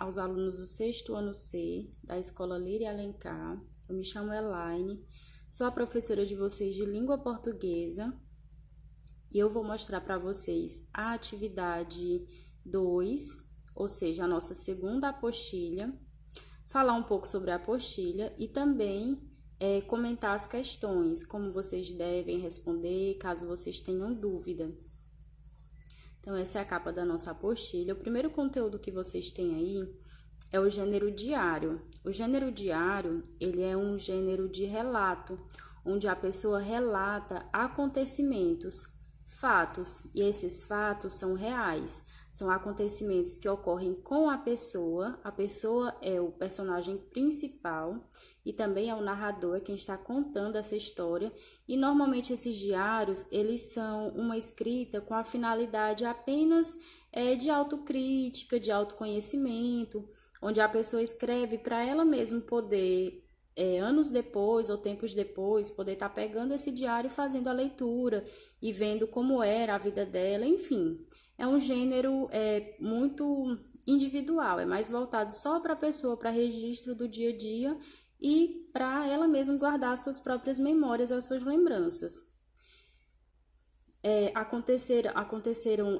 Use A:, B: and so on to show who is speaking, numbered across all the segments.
A: aos alunos do sexto ano C da Escola Líria Alencar. Eu me chamo Elaine, sou a professora de vocês de língua portuguesa e eu vou mostrar para vocês a atividade 2, ou seja, a nossa segunda apostila, falar um pouco sobre a apostila e também comentar as questões, como vocês devem responder, caso vocês tenham dúvida. Então, essa é a capa da nossa apostila. O primeiro conteúdo que vocês têm aí é o gênero diário. O gênero diário, ele é um gênero de relato, onde a pessoa relata acontecimentos, fatos, e esses fatos são reais. São acontecimentos que ocorrem com a pessoa é o personagem principal e também é o narrador, é quem está contando essa história. E normalmente esses diários, eles são uma escrita com a finalidade apenas de autocrítica, de autoconhecimento, onde a pessoa escreve para ela mesma poder, anos depois ou tempos depois, poder estar pegando esse diário e fazendo a leitura e vendo como era a vida dela, enfim. É um gênero muito individual, é mais voltado só para a pessoa, para registro do dia a dia e para ela mesma guardar suas próprias memórias, as suas lembranças. Aconteceram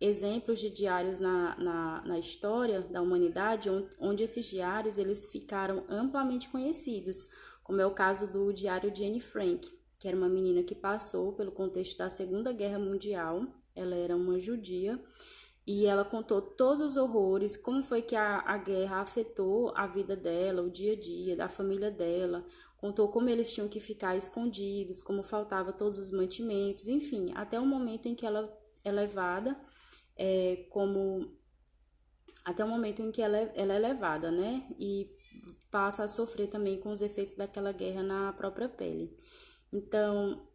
A: exemplos de diários na história da humanidade, onde esses diários eles ficaram amplamente conhecidos, como é o caso do diário de Anne Frank, que era uma menina que passou pelo contexto da Segunda Guerra Mundial. Ela era uma judia e ela contou todos os horrores, como foi que a guerra afetou a vida dela, o dia a dia, da família dela, contou como eles tinham que ficar escondidos, como faltava todos os mantimentos, enfim, até o momento em que ela é levada, até o momento em que ela é levada, né, e passa a sofrer também com os efeitos daquela guerra na própria pele. Então,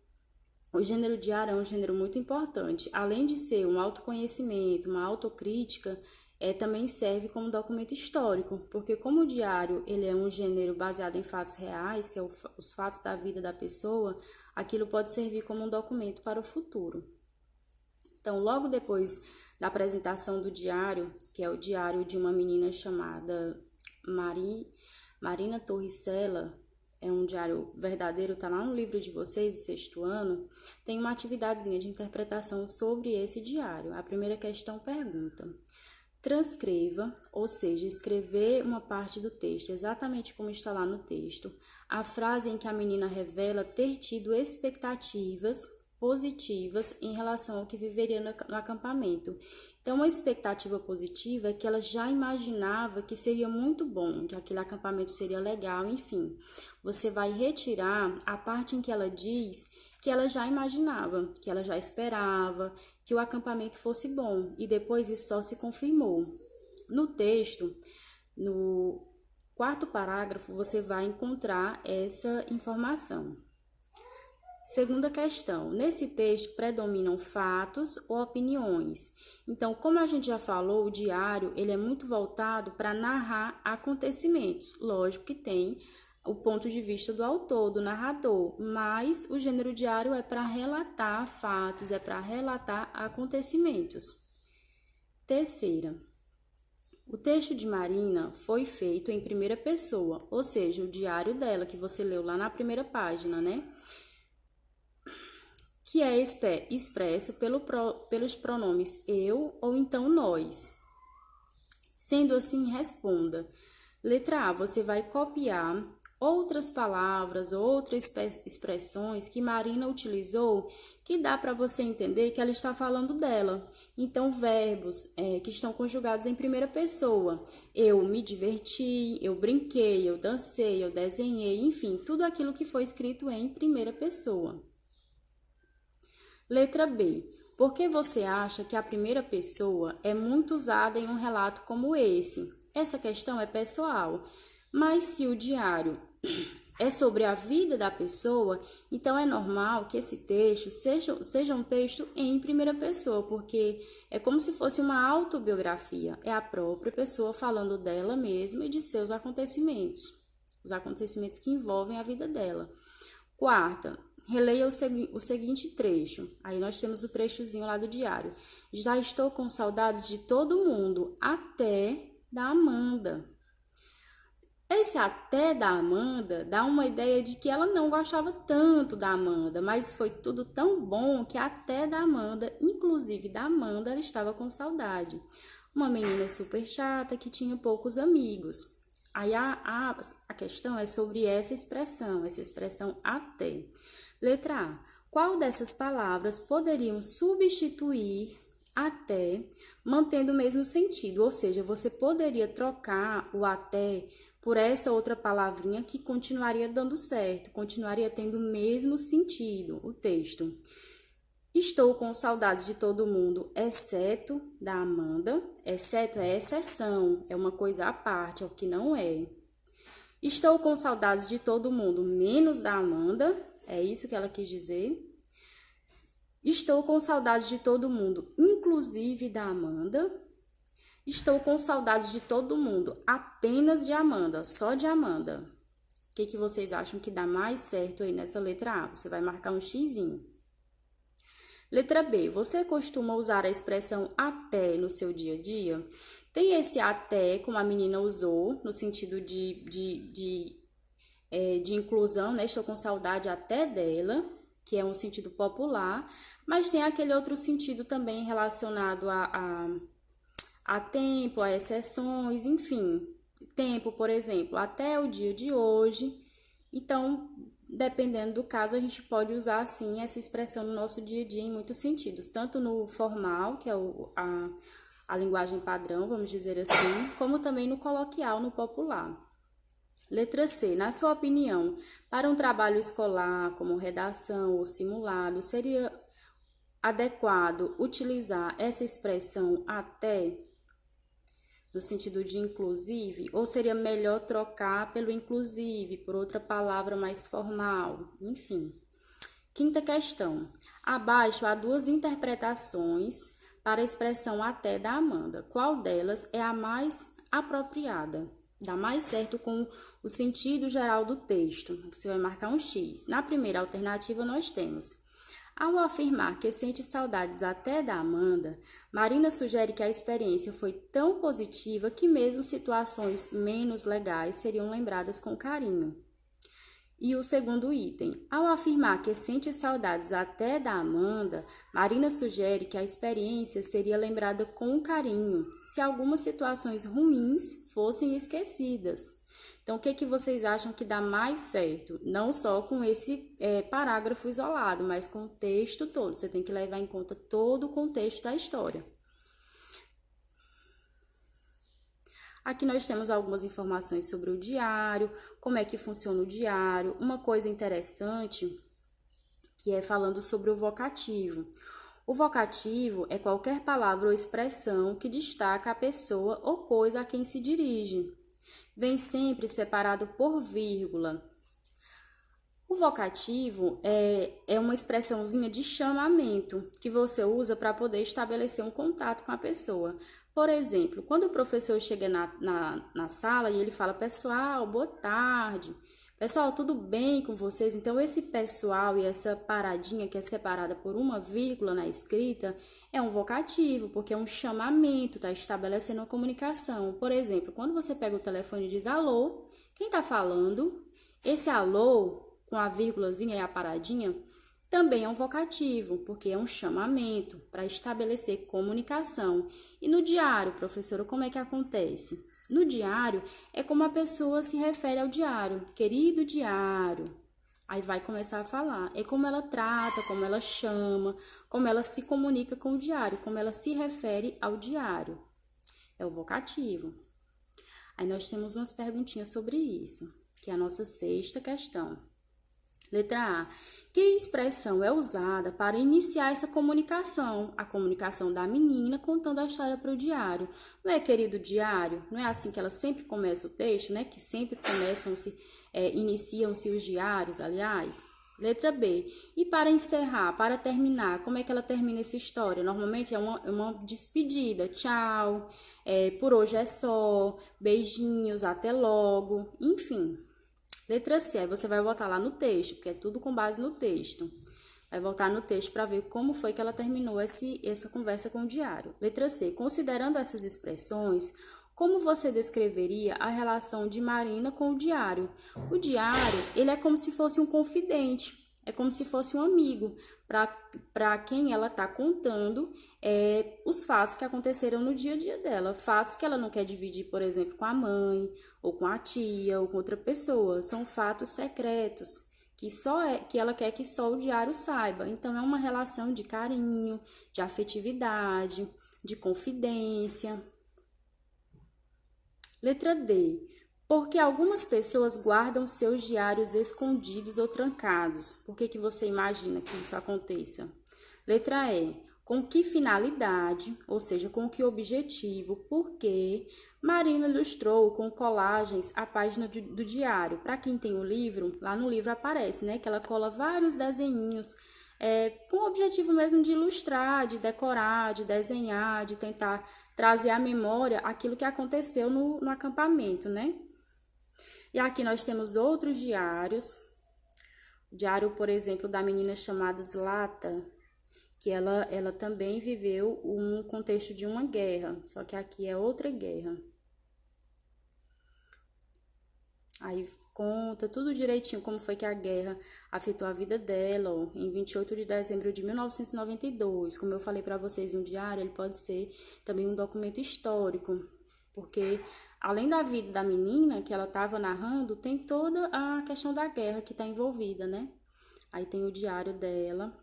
A: o gênero diário é um gênero muito importante. Além de ser um autoconhecimento, uma autocrítica, também serve como documento histórico, porque como o diário ele é um gênero baseado em fatos reais, que é os fatos da vida da pessoa, aquilo pode servir como um documento para o futuro. Então, logo depois da apresentação do diário, que é o diário de uma menina chamada Marina Torricella, é um diário verdadeiro, tá lá no livro de vocês, do sexto ano, tem uma atividadezinha de interpretação sobre esse diário. A primeira questão pergunta: transcreva, ou seja, escrever uma parte do texto exatamente como está lá no texto, a frase em que a menina revela ter tido expectativas positivas em relação ao que viveria no acampamento. Então, uma expectativa positiva é que ela já imaginava que seria muito bom, que aquele acampamento seria legal, enfim. Você vai retirar a parte em que ela diz que ela já imaginava, que ela já esperava, que o acampamento fosse bom, e depois isso só se confirmou. No texto, no quarto parágrafo, você vai encontrar essa informação. Segunda questão, nesse texto predominam fatos ou opiniões? Então, como a gente já falou, o diário ele é muito voltado para narrar acontecimentos. Lógico que tem o ponto de vista do autor, do narrador, mas o gênero diário é para relatar fatos, é para relatar acontecimentos. Terceira, o texto de Marina foi feito em primeira pessoa, ou seja, o diário dela, que você leu lá na primeira página, né? Que é expresso pelos pronomes eu ou então nós. Sendo assim, responda. Letra A, você vai copiar outras palavras, outras expressões que Marina utilizou, que dá para você entender que ela está falando dela. Então, verbos que estão conjugados em primeira pessoa. Eu me diverti, eu brinquei, eu dancei, eu desenhei, enfim, tudo aquilo que foi escrito em primeira pessoa. Letra B. Por que você acha que a primeira pessoa é muito usada em um relato como esse? Essa questão é pessoal, mas se o diário é sobre a vida da pessoa, então é normal que esse texto seja um texto em primeira pessoa, porque é como se fosse uma autobiografia. É a própria pessoa falando dela mesma e de seus acontecimentos, os acontecimentos que envolvem a vida dela. Quarta, releia o seguinte trecho. Aí nós temos o trechozinho lá do diário. Já estou com saudades de todo mundo, até da Amanda. Esse até da Amanda dá uma ideia de que ela não gostava tanto da Amanda, mas foi tudo tão bom que até da Amanda, inclusive da Amanda, ela estava com saudade. Uma menina super chata que tinha poucos amigos. Aí a questão é sobre essa expressão até. Letra A. Qual dessas palavras poderiam substituir até, mantendo o mesmo sentido? Ou seja, você poderia trocar o até por essa outra palavrinha que continuaria dando certo, continuaria tendo o mesmo sentido, o texto. Estou com saudades de todo mundo, exceto da Amanda. Exceto é exceção, é uma coisa à parte, é o que não é. Estou com saudades de todo mundo, menos da Amanda. É isso que ela quis dizer. Estou com saudades de todo mundo, inclusive da Amanda. Estou com saudades de todo mundo, apenas de Amanda, só de Amanda. O que vocês acham que dá mais certo aí nessa letra A? Você vai marcar um xizinho. Letra B, você costuma usar a expressão até no seu dia a dia? Tem esse até, como a menina usou, no sentido de inclusão, né? Estou com saudade até dela, que é um sentido popular, mas tem aquele outro sentido também relacionado a tempo, a exceções, enfim. Tempo, por exemplo, até o dia de hoje. Então, dependendo do caso, a gente pode usar, assim, essa expressão no nosso dia a dia em muitos sentidos. Tanto no formal, que é a linguagem padrão, vamos dizer assim, como também no coloquial, no popular. Letra C. Na sua opinião, para um trabalho escolar, como redação ou simulado, seria adequado utilizar essa expressão até, no sentido de inclusive, ou seria melhor trocar pelo inclusive, por outra palavra mais formal? Enfim. Quinta questão. Abaixo há duas interpretações para a expressão até da Amanda. Qual delas é a mais apropriada? Dá mais certo com o sentido geral do texto. Você vai marcar um X. Na primeira alternativa, nós temos: ao afirmar que sente saudades até da Amanda, Marina sugere que a experiência foi tão positiva que mesmo situações menos legais seriam lembradas com carinho. E o segundo item: ao afirmar que sente saudades até da Amanda, Marina sugere que a experiência seria lembrada com carinho se algumas situações ruins fossem esquecidas. Então, o que vocês acham que dá mais certo? Não só com esse parágrafo isolado, mas com o texto todo. Você tem que levar em conta todo o contexto da história. Aqui nós temos algumas informações sobre o diário, como é que funciona o diário. Uma coisa interessante que é falando sobre o vocativo. O vocativo é qualquer palavra ou expressão que destaca a pessoa ou coisa a quem se dirige. Vem sempre separado por vírgula. O vocativo é uma expressãozinha de chamamento que você usa para poder estabelecer um contato com a pessoa. Por exemplo, quando o professor chega na sala e ele fala: pessoal, boa tarde. Pessoal, tudo bem com vocês? Então, esse pessoal e essa paradinha que é separada por uma vírgula na escrita é um vocativo, porque é um chamamento, está estabelecendo uma comunicação. Por exemplo, quando você pega o telefone e diz alô, quem está falando? Esse alô, com a vírgulazinha e a paradinha, também é um vocativo, porque é um chamamento para estabelecer comunicação. E no diário, professora, como é que acontece? No diário, é como a pessoa se refere ao diário. Querido diário. Aí vai começar a falar. É como ela trata, como ela chama, como ela se comunica com o diário, como ela se refere ao diário. É o vocativo. Aí nós temos umas perguntinhas sobre isso, que é a nossa sexta questão. Letra A. Que expressão é usada para iniciar essa comunicação? A comunicação da menina contando a história para o diário. Não é, querido diário? Não é assim que ela sempre começa o texto, né? Que sempre iniciam-se os diários, aliás. Letra B. E para encerrar, para terminar, como é que ela termina essa história? Normalmente é uma despedida. Tchau, por hoje é só, beijinhos, até logo, enfim. Letra C, aí você vai voltar lá no texto, porque é tudo com base no texto. Vai voltar no texto para ver como foi que ela terminou essa conversa com o diário. Letra C, considerando essas expressões, Como você descreveria a relação de Marina com o diário? O diário, ele é como se fosse um confidente, é como se fosse um amigo para quem ela está contando os fatos que aconteceram no dia a dia dela. Fatos que ela não quer dividir, por exemplo, com a mãe, ou com a tia, ou com outra pessoa. São fatos secretos que ela quer que só o diário saiba. Então, é uma relação de carinho, de afetividade, de confidência. Letra D. Porque algumas pessoas guardam seus diários escondidos ou trancados. Por que você imagina que isso aconteça? Letra E. Com que finalidade, ou seja, com que objetivo, por quê? Marina ilustrou com colagens a página do diário. Para quem tem o livro, lá no livro aparece, né, que ela cola vários desenhinhos com o objetivo mesmo de ilustrar, de decorar, de desenhar, de tentar trazer à memória aquilo que aconteceu no acampamento, né? E aqui nós temos outros diários. O diário, por exemplo, da menina chamada Zlata, que ela também viveu um contexto de uma guerra, só que aqui é outra guerra. Aí conta tudo direitinho como foi que a guerra afetou a vida dela, ó, em 28 de dezembro de 1992. Como eu falei para vocês, um diário ele pode ser também um documento histórico, porque além da vida da menina que ela estava narrando, tem toda a questão da guerra que está envolvida, né? Aí tem o diário dela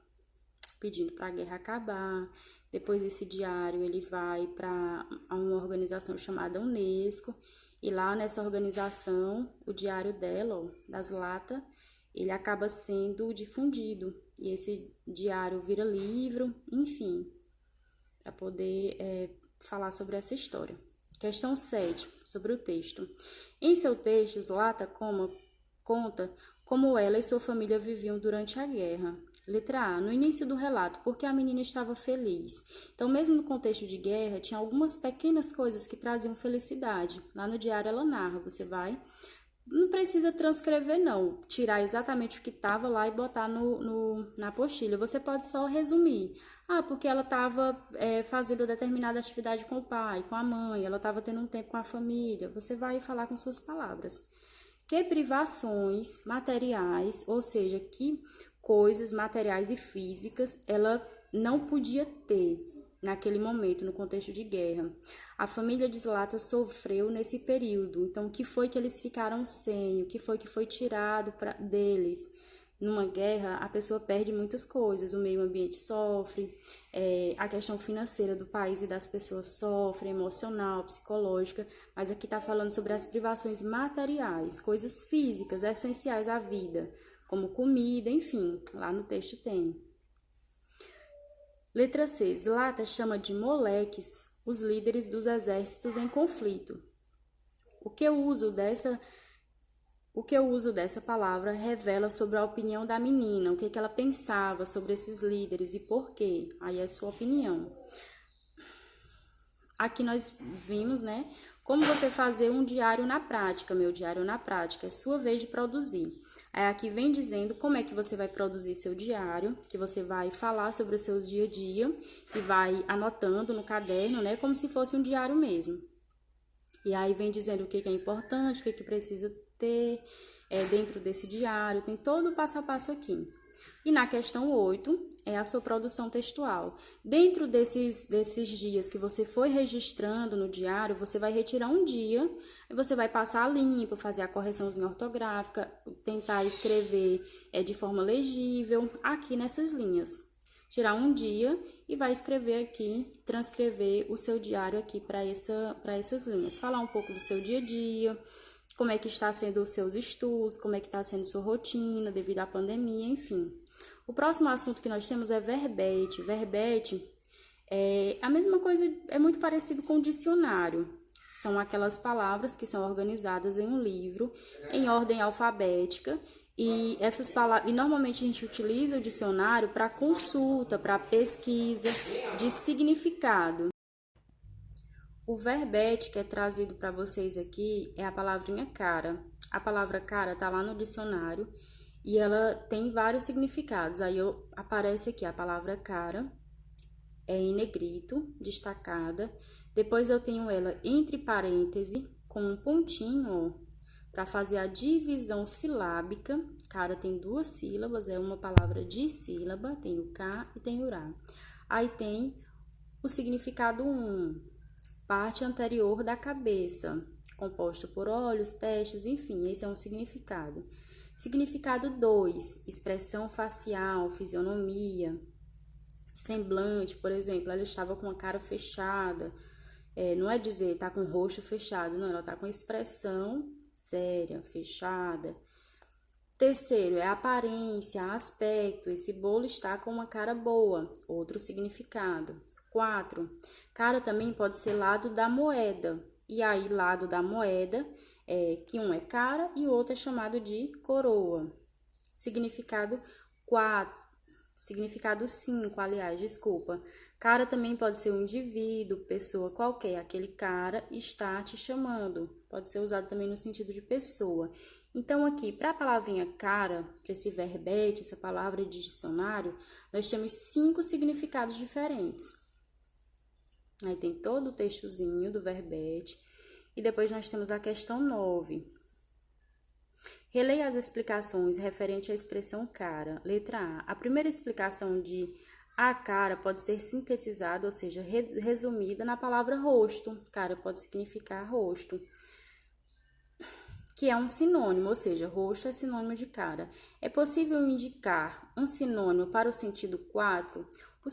A: pedindo para a guerra acabar. Depois esse diário ele vai para uma organização chamada Unesco. E lá nessa organização, o diário dela, ó, das latas, ele acaba sendo difundido. E esse diário vira livro, enfim, para poder falar sobre essa história. Questão 7, sobre o texto. Em seu texto, Zlata conta como ela e sua família viviam durante a guerra. Letra A. No início do relato, porque a menina estava feliz. Então, mesmo no contexto de guerra, tinha algumas pequenas coisas que traziam felicidade. Lá no diário ela narra, você vai... Não precisa transcrever, não. Tirar exatamente o que estava lá e botar na apostila. Você pode só resumir. Ah, porque ela estava fazendo determinada atividade com o pai, com a mãe, ela estava tendo um tempo com a família. Você vai falar com suas palavras. Que privações materiais, ou seja, que coisas materiais e físicas ela não podia ter naquele momento, no contexto de guerra. A família de Zlata sofreu nesse período. Então, o que foi que eles ficaram sem? O que foi tirado deles? Numa guerra, a pessoa perde muitas coisas. O meio ambiente sofre, a questão financeira do país e das pessoas sofre, emocional, psicológica. Mas aqui está falando sobre as privações materiais, coisas físicas, essenciais à vida, como comida, enfim, lá no texto tem. Letra C. Zlata chama de moleques os líderes dos exércitos em conflito. O que o uso dessa palavra revela sobre a opinião da menina, o que ela pensava sobre esses líderes e por quê. Aí é sua opinião. Aqui nós vimos, né, como você fazer um diário na prática, meu diário na prática, é sua vez de produzir. Aí aqui vem dizendo como é que você vai produzir seu diário, que você vai falar sobre o seu dia a dia e vai anotando no caderno, né, como se fosse um diário mesmo. E aí vem dizendo o que é importante, o que precisa ter dentro desse diário, tem todo o passo a passo aqui. E na questão 8 é a sua produção textual. Dentro desses dias que você foi registrando no diário, você vai retirar um dia e você vai passar a limpo, fazer a correçãozinha ortográfica, tentar escrever de forma legível aqui nessas linhas. Tirar um dia e vai escrever aqui, transcrever o seu diário aqui para essas linhas. Falar um pouco do seu dia a dia, como é que está sendo os seus estudos, como é que está sendo sua rotina devido à pandemia, enfim. O próximo assunto que nós temos é verbete. Verbete é a mesma coisa, é muito parecido com o dicionário. São aquelas palavras que são organizadas em um livro, em ordem alfabética, e essas palavras, e normalmente a gente utiliza o dicionário para consulta, para pesquisa de significado. O verbete que é trazido para vocês aqui é a palavrinha cara. A palavra cara está lá no dicionário e ela tem vários significados. Aí aparece aqui a palavra cara, é em negrito, destacada. Depois eu tenho ela entre parênteses, com um pontinho, ó, para fazer a divisão silábica. Cara tem 2 sílabas, é uma palavra de sílaba, tem o K e tem o Rá. Aí tem o significado 1, parte anterior da cabeça, composto por olhos, testes, enfim, esse é um significado. Significado 2, expressão facial, fisionomia, semblante, por exemplo, ela estava com a cara fechada, não é dizer tá com o rosto fechado, não, ela tá com a expressão séria, fechada. Terceiro, é aparência, aspecto, esse bolo está com uma cara boa, outro significado. 4, cara também pode ser lado da moeda, e aí lado da moeda, que um é cara e o outro é chamado de coroa. Significado 4. Significado 5, aliás, desculpa. Cara também pode ser um indivíduo, pessoa qualquer. Aquele cara está te chamando. Pode ser usado também no sentido de pessoa. Então, aqui, para a palavrinha cara, para esse verbete, essa palavra de dicionário, nós temos 5 significados diferentes. Aí tem todo o textozinho do verbete. E depois nós temos a questão 9. Releia as explicações referente à expressão cara. Letra A. A primeira explicação de a cara pode ser sintetizada, ou seja, resumida na palavra rosto. Cara pode significar rosto, que é um sinônimo, ou seja, rosto é sinônimo de cara. É possível indicar um sinônimo para o sentido 4? O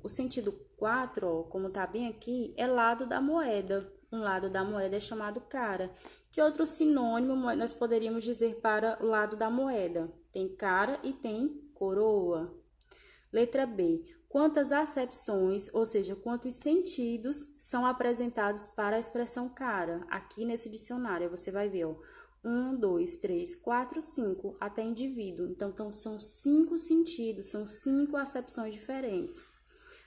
A: sentido 4, ó, como está bem aqui, é lado da moeda. Um lado da moeda é chamado cara. Que outro sinônimo nós poderíamos dizer para o lado da moeda? Tem cara e tem coroa. Letra B. Quantas acepções, ou seja, quantos sentidos são apresentados para a expressão cara? Aqui nesse dicionário você vai ver, ó, 1, 2, 3, 4, 5, até indivíduo. Então são 5 sentidos, são 5 acepções diferentes.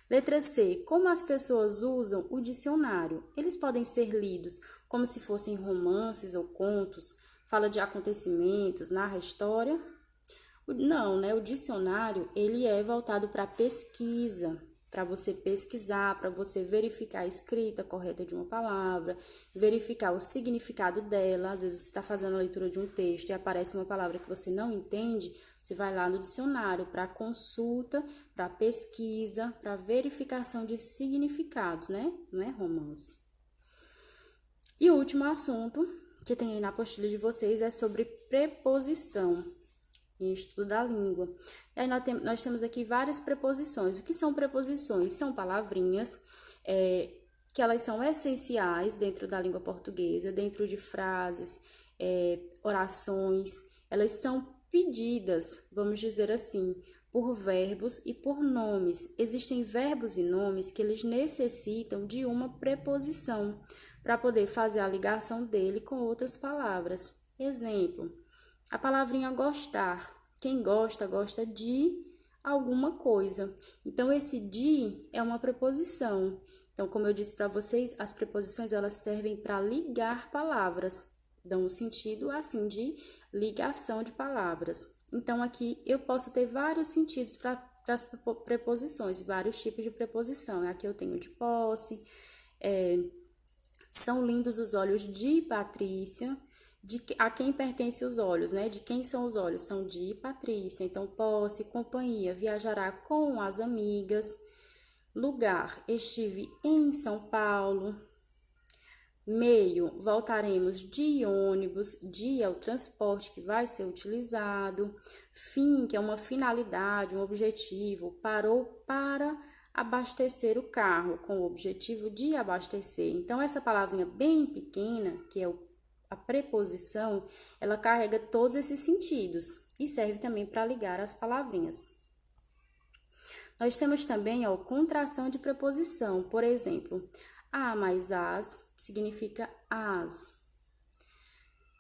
A: Letra C. Como as pessoas usam o dicionário? Eles podem ser lidos como se fossem romances ou contos, fala de acontecimentos, narra história? Não, né? O dicionário, ele é voltado para pesquisa, para você pesquisar, para você verificar a escrita correta de uma palavra, verificar o significado dela. Às vezes você está fazendo a leitura de um texto e aparece uma palavra que você não entende, você vai lá no dicionário para consulta, para pesquisa, para verificação de significados, né? Não é romance. E o último assunto que tem aí na apostila de vocês é sobre preposição em estudo da língua. E aí nós temos aqui várias preposições. O que são preposições? São palavrinhas que elas são essenciais dentro da língua portuguesa, dentro de frases, orações. Elas são pedidas, vamos dizer assim, por verbos e por nomes. Existem verbos e nomes que eles necessitam de uma preposição para poder fazer a ligação dele com outras palavras. Exemplo, a palavrinha gostar. Quem gosta, gosta de alguma coisa. Então, esse de é uma preposição. Então, como eu disse para vocês, as preposições elas servem para ligar palavras. Dão um sentido, assim, de ligação de palavras. Então, aqui eu posso ter vários sentidos para as preposições, vários tipos de preposição. Aqui eu tenho de posse, são lindos os olhos de Patrícia. A quem pertencem os olhos, né? De quem são os olhos? São de Patrícia. Então, posse, companhia, viajará com as amigas. Lugar, estive em São Paulo. Meio, voltaremos de ônibus. Dia é o transporte que vai ser utilizado. Fim, que é uma finalidade, um objetivo. Parou para abastecer o carro, com o objetivo de abastecer. Então, essa palavrinha bem pequena, que é a preposição, ela carrega todos esses sentidos e serve também para ligar as palavrinhas. Nós temos também a contração de preposição. Por exemplo, a mais as significa as.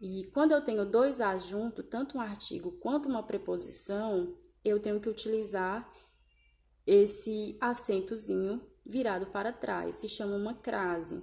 A: E quando eu tenho 2 as junto, tanto um artigo quanto uma preposição, eu tenho que utilizar esse acentozinho virado para trás. Se chama uma crase.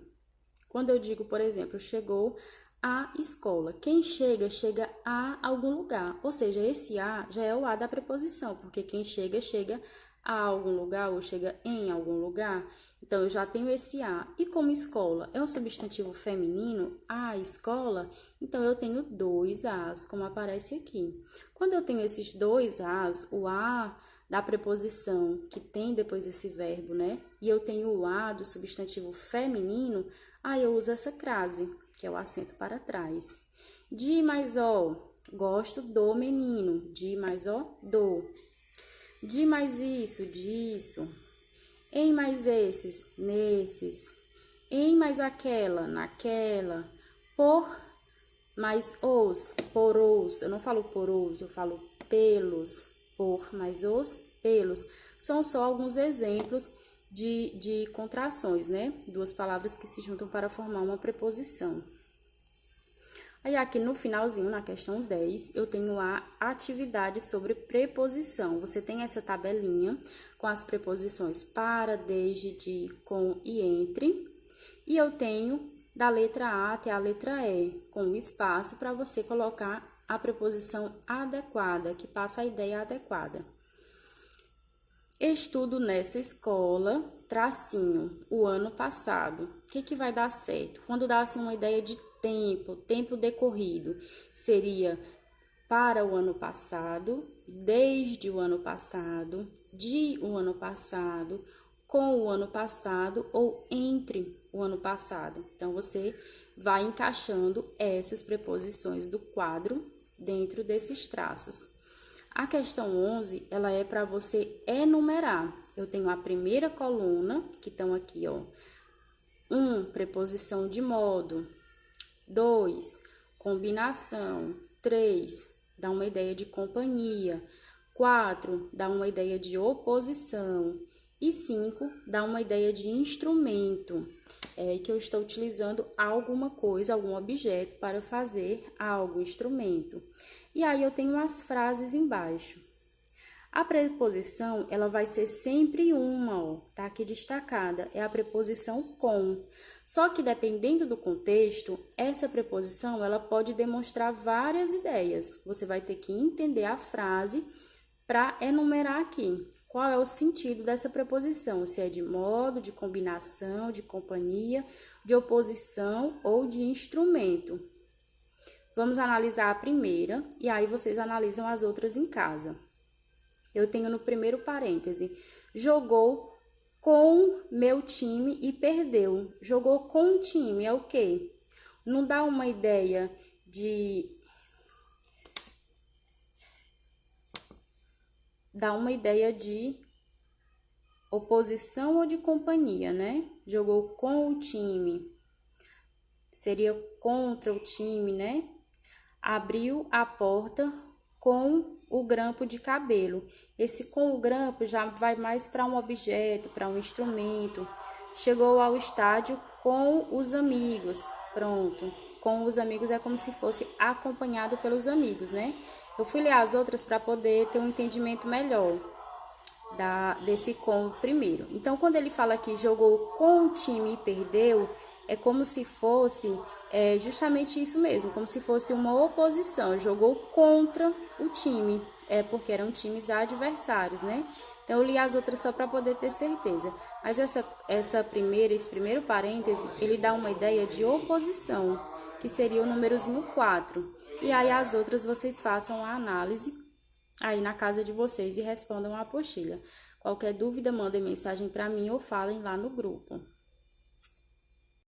A: Quando eu digo, por exemplo, chegou à escola. Quem chega, chega a algum lugar. Ou seja, esse a já é o a da preposição, porque quem chega, chega a algum lugar ou chega em algum lugar. Então, eu já tenho esse a. E como escola é um substantivo feminino, a escola, então eu tenho dois as, como aparece aqui. Quando eu tenho esses dois as, o a da preposição que tem depois esse verbo, né? E eu tenho o a do substantivo feminino, aí eu uso essa crase, que é o acento para trás. De mais ó, gosto do menino. De mais ó, do. De mais isso, disso. Em mais esses, nesses. Em mais aquela, naquela. Por mais os, por os. Eu não falo por os, eu falo pelos. Por mais os, pelos. São só alguns exemplos de contrações, né? Duas palavras que se juntam para formar uma preposição. Aí aqui no finalzinho, na questão 10, eu tenho a atividade sobre preposição. Você tem essa tabelinha com as preposições para, desde, de, com e entre. E eu tenho da letra A até a letra E, com o espaço para você colocar a preposição adequada, que passa a ideia adequada. Estudo nessa escola, tracinho, o ano passado. O que vai dar certo? Quando dá assim uma ideia de tempo decorrido, seria para o ano passado, desde o ano passado, de o ano passado, com o ano passado ou entre o ano passado. Então, você vai encaixando essas preposições do quadro dentro desses traços. A questão 11, ela é para você enumerar. Eu tenho a primeira coluna, que estão aqui, ó. 1, preposição de modo. 2, combinação. 3, dá uma ideia de companhia. 4, dá uma ideia de oposição. E 5, dá uma ideia de instrumento. É que eu estou utilizando alguma coisa, algum objeto para fazer algo, instrumento. E aí eu tenho as frases embaixo. A preposição, ela vai ser sempre uma, ó, tá aqui destacada, é a preposição com. Só que dependendo do contexto, essa preposição, ela pode demonstrar várias ideias. Você vai ter que entender a frase para enumerar aqui. Qual é o sentido dessa preposição? Se é de modo, de combinação, de companhia, de oposição ou de instrumento. Vamos analisar a primeira e aí vocês analisam as outras em casa. Eu tenho no primeiro parêntese, jogou com meu time e perdeu. Jogou com o time é o quê? Não dá uma ideia de... Dá uma ideia de oposição ou de companhia, né? Jogou com o time. Seria contra o time, né? Abriu a porta com o grampo de cabelo. Esse com o grampo já vai mais para um objeto, para um instrumento. Chegou ao estádio com os amigos. Pronto. Com os amigos é como se fosse acompanhado pelos amigos, né? Eu fui ler as outras para poder ter um entendimento melhor desse com primeiro. Então, quando ele fala que jogou com o time e perdeu, é como se fosse justamente isso mesmo, como se fosse uma oposição. Jogou contra o time, porque eram times adversários, né? Então, eu li as outras só para poder ter certeza. Mas esse primeiro parêntese, ele dá uma ideia de oposição, que seria o númerozinho 4. E aí, as outras vocês façam a análise aí na casa de vocês e respondam a apostila. Qualquer dúvida, mandem mensagem para mim ou falem lá no grupo.